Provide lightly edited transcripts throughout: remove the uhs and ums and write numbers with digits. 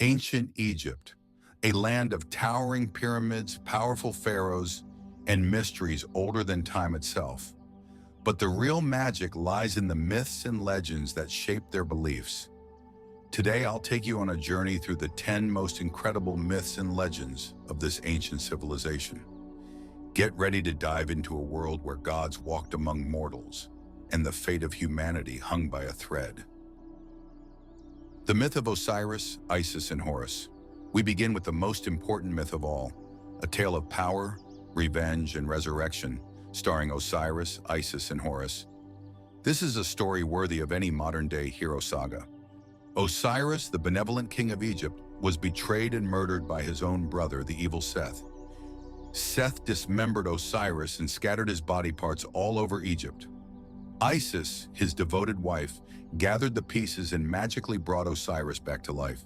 Ancient Egypt, a land of towering pyramids, powerful pharaohs, and mysteries older than time itself. But the real magic lies in the myths and legends that shape their beliefs. Today, I'll take you on a journey through the 10 most incredible myths and legends of this ancient civilization. Get ready to dive into a world where gods walked among mortals and the fate of humanity hung by a thread. The myth of Osiris, Isis, and Horus. We begin with the most important myth of all, a tale of power, revenge, and resurrection, starring Osiris, Isis, and Horus. This is a story worthy of any modern-day hero saga. Osiris, the benevolent king of Egypt, was betrayed and murdered by his own brother, the evil Seth. Seth dismembered Osiris and scattered his body parts all over Egypt. Isis, his devoted wife, gathered the pieces and magically brought Osiris back to life.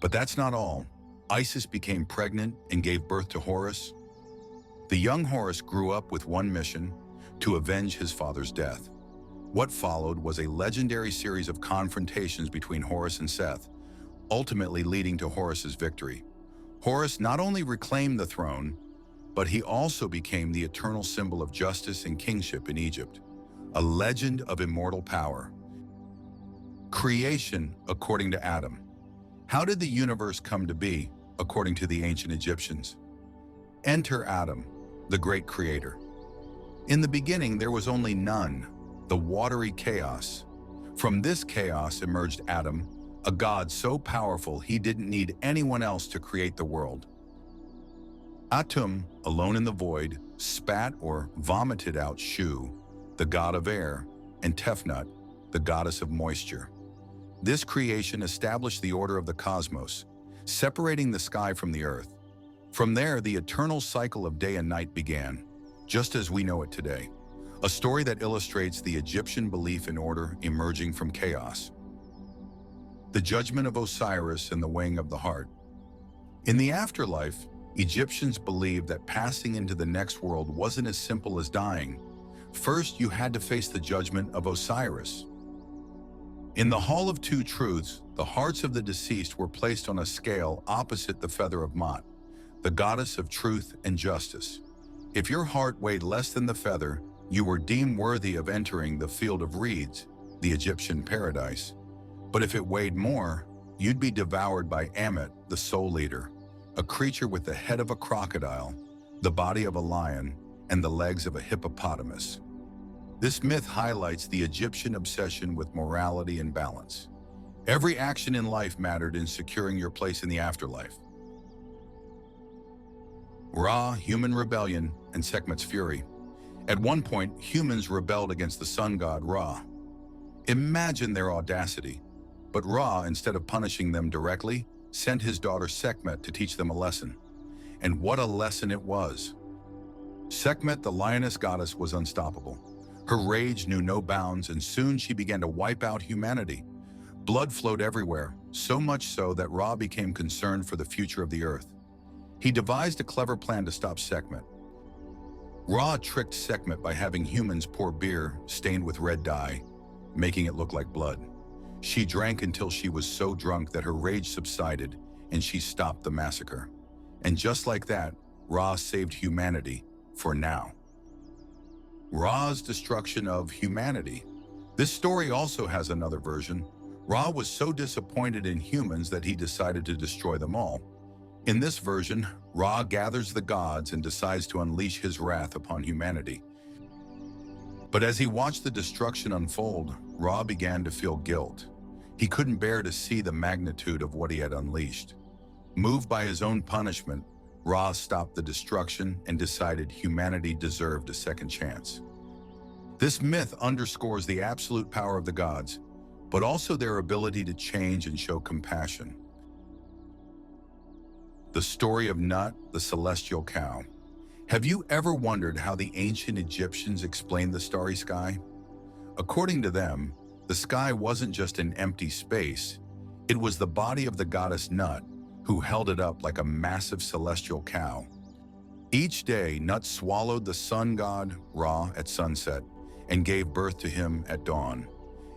But that's not all. Isis became pregnant and gave birth to Horus. The young Horus grew up with one mission: to avenge his father's death. What followed was a legendary series of confrontations between Horus and Seth, ultimately leading to Horus's victory. Horus not only reclaimed the throne, but he also became the eternal symbol of justice and kingship in Egypt, a legend of immortal power. Creation according to Atum. How did the universe come to be, according to the ancient Egyptians? Enter Atum, the great creator. In the beginning, there was only none, the watery chaos. From this chaos emerged Atum, a god so powerful he didn't need anyone else to create the world. Atum, alone in the void, spat or vomited out Shu, the god of air, and Tefnut, the goddess of moisture. This creation established the order of the cosmos, separating the sky from the earth. From there, the eternal cycle of day and night began, just as we know it today. A story that illustrates the Egyptian belief in order emerging from chaos. The judgment of Osiris and the weighing of the heart. In the afterlife, Egyptians believed that passing into the next world wasn't as simple as dying. First, you had to face the judgment of Osiris. In the Hall of Two Truths, the hearts of the deceased were placed on a scale opposite the feather of Ma'at, the goddess of truth and justice. If your heart weighed less than the feather, you were deemed worthy of entering the field of reeds, the Egyptian paradise. But if it weighed more, you'd be devoured by Ammit, the soul eater, a creature with the head of a crocodile, the body of a lion, and the legs of a hippopotamus. This myth highlights the Egyptian obsession with morality and balance. Every action in life mattered in securing your place in the afterlife. Ra, human rebellion, and Sekhmet's fury. At one point, humans rebelled against the sun god Ra. Imagine their audacity. But Ra, instead of punishing them directly, sent his daughter Sekhmet to teach them a lesson. And what a lesson it was. Sekhmet, the lioness goddess, was unstoppable. Her rage knew no bounds, and soon she began to wipe out humanity. Blood flowed everywhere, so much so that Ra became concerned for the future of the earth. He devised a clever plan to stop Sekhmet. Ra tricked Sekhmet by having humans pour beer stained with red dye, making it look like blood. She drank until she was so drunk that her rage subsided and she stopped the massacre. And just like that, Ra saved humanity for now. Ra's destruction of humanity. This story also has another version. Ra was so disappointed in humans that he decided to destroy them all. In this version, Ra gathers the gods and decides to unleash his wrath upon humanity. But as he watched the destruction unfold, Ra began to feel guilt. He couldn't bear to see the magnitude of what he had unleashed. Moved by his own punishment, Ra stopped the destruction and decided humanity deserved a second chance. This myth underscores the absolute power of the gods, but also their ability to change and show compassion. The story of Nut, the celestial cow. Have you ever wondered how the ancient Egyptians explained the starry sky? According to them, the sky wasn't just an empty space. It was the body of the goddess Nut, who held it up like a massive celestial cow. Each day, Nut swallowed the sun god, Ra, at sunset, and gave birth to him at dawn,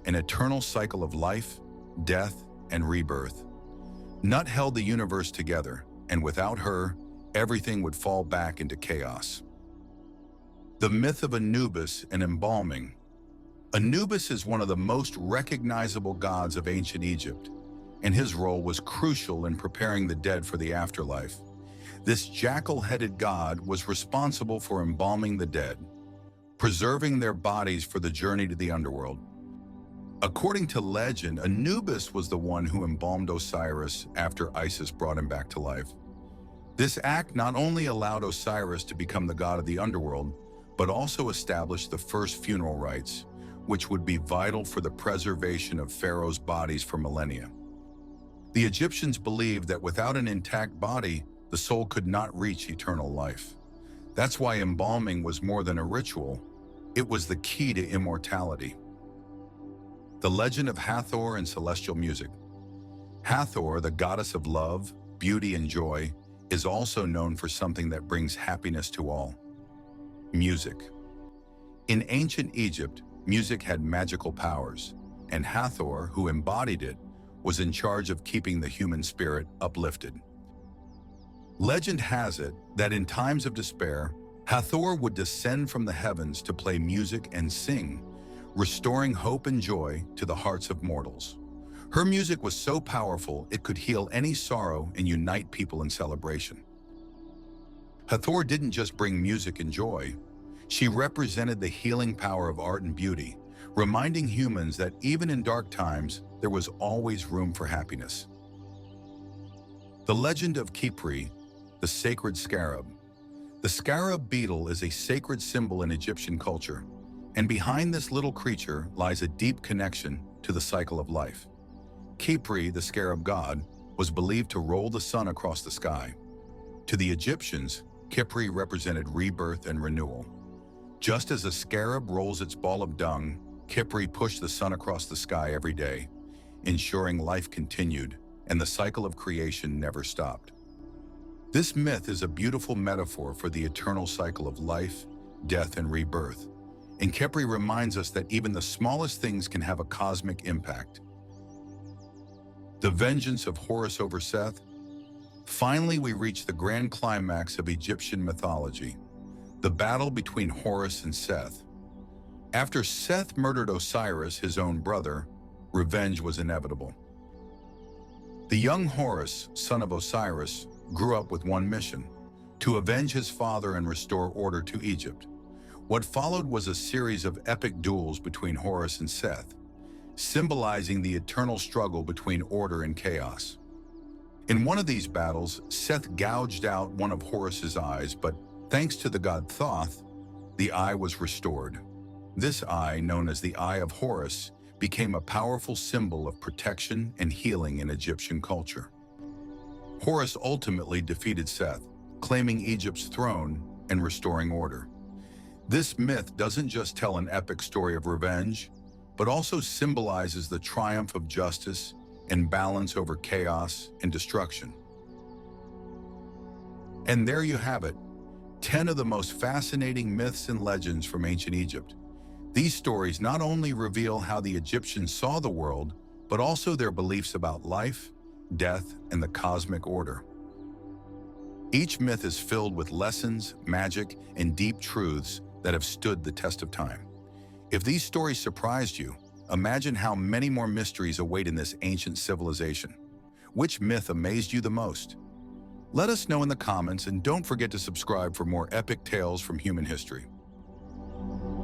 an eternal cycle of life, death, and rebirth. Nut held the universe together, and without her, everything would fall back into chaos. The myth of Anubis and embalming. Anubis is one of the most recognizable gods of ancient Egypt, and his role was crucial in preparing the dead for the afterlife. This jackal-headed god was responsible for embalming the dead, preserving their bodies for the journey to the underworld. According to legend, Anubis was the one who embalmed Osiris after Isis brought him back to life. This act not only allowed Osiris to become the god of the underworld, but also established the first funeral rites, which would be vital for the preservation of pharaohs' bodies for millennia. The Egyptians believed that without an intact body, the soul could not reach eternal life. That's why embalming was more than a ritual, it was the key to immortality. The legend of Hathor and celestial music. Hathor, the goddess of love, beauty, and joy, is also known for something that brings happiness to all: music. In ancient Egypt, music had magical powers, and Hathor, who embodied it, was in charge of keeping the human spirit uplifted. Legend has it that in times of despair, Hathor would descend from the heavens to play music and sing, restoring hope and joy to the hearts of mortals. Her music was so powerful it could heal any sorrow and unite people in celebration. Hathor didn't just bring music and joy, she represented the healing power of art and beauty, reminding humans that even in dark times, there was always room for happiness. The legend of Khepri, the sacred scarab. The scarab beetle is a sacred symbol in Egyptian culture, and behind this little creature lies a deep connection to the cycle of life. Khepri, the scarab god, was believed to roll the sun across the sky. To the Egyptians, Khepri represented rebirth and renewal. Just as a scarab rolls its ball of dung, Khepri pushed the sun across the sky every day, ensuring life continued and the cycle of creation never stopped. This myth is a beautiful metaphor for the eternal cycle of life, death, and rebirth, and Khepri reminds us that even the smallest things can have a cosmic impact. The vengeance of Horus over Seth. Finally, we reach the grand climax of Egyptian mythology, the battle between Horus and Seth. After Seth murdered Osiris, his own brother, revenge was inevitable. The young Horus, son of Osiris, grew up with one mission: to avenge his father and restore order to Egypt. What followed was a series of epic duels between Horus and Seth, symbolizing the eternal struggle between order and chaos. In one of these battles, Seth gouged out one of Horus's eyes, but thanks to the god Thoth, the eye was restored. This eye, known as the Eye of Horus, became a powerful symbol of protection and healing in Egyptian culture. Horus ultimately defeated Seth, claiming Egypt's throne and restoring order. This myth doesn't just tell an epic story of revenge, but also symbolizes the triumph of justice and balance over chaos and destruction. And there you have it, 10 of the most fascinating myths and legends from ancient Egypt. These stories not only reveal how the Egyptians saw the world, but also their beliefs about life, death, and the cosmic order. Each myth is filled with lessons, magic, and deep truths that have stood the test of time. If these stories surprised you, imagine how many more mysteries await in this ancient civilization. Which myth amazed you the most? Let us know in the comments, and don't forget to subscribe for more epic tales from human history.